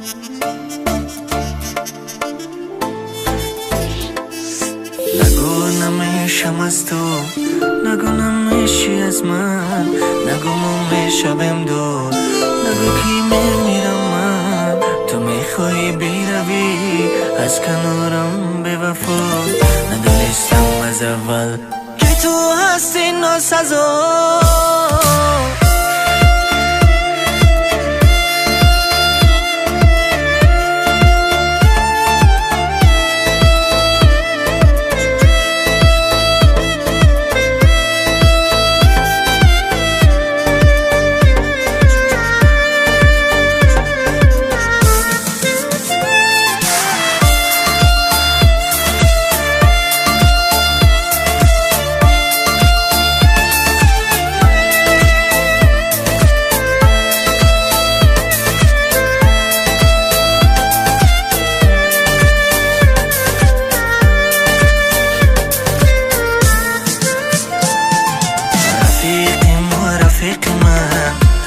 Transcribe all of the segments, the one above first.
نگو نمیشم از تو، نگو نمیشی از من، نگو نمیشم دور، نگو کی میمیرم من. تو میخوای بیروی از کنارم به وفا، ندونستم از اول که تو هستی ناسزا.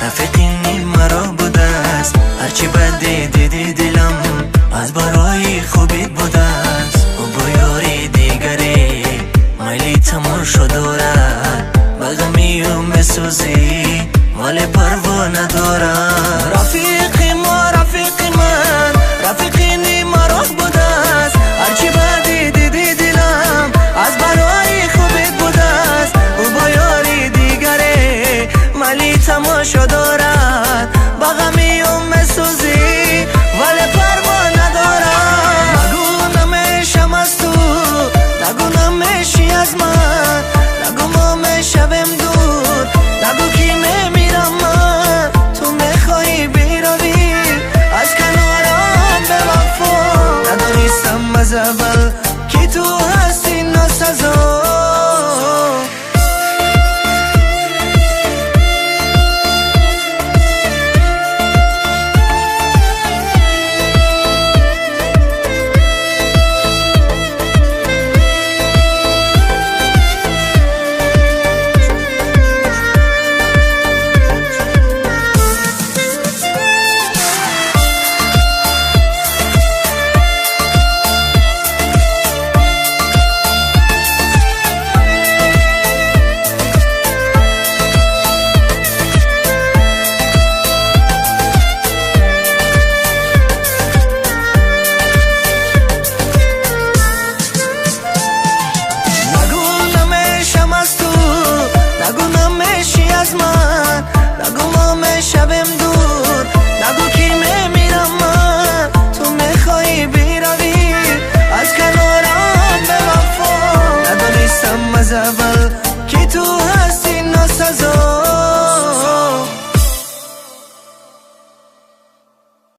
رفیقی نی مرا بوده است، هرچی بدی دیدی دلم از برای خوبیت بوده است. و با یاری دیگری میلی تمام شد دارد، بغمی و مسوزی ولی پروا ندارد. رفیقی ما رفیقی من، رفیقی نی مرا بوده است، هرچی بدی دیدی دلم از برای خوبیت بوده است. و با یاری دیگری میلی تمام شد دارد.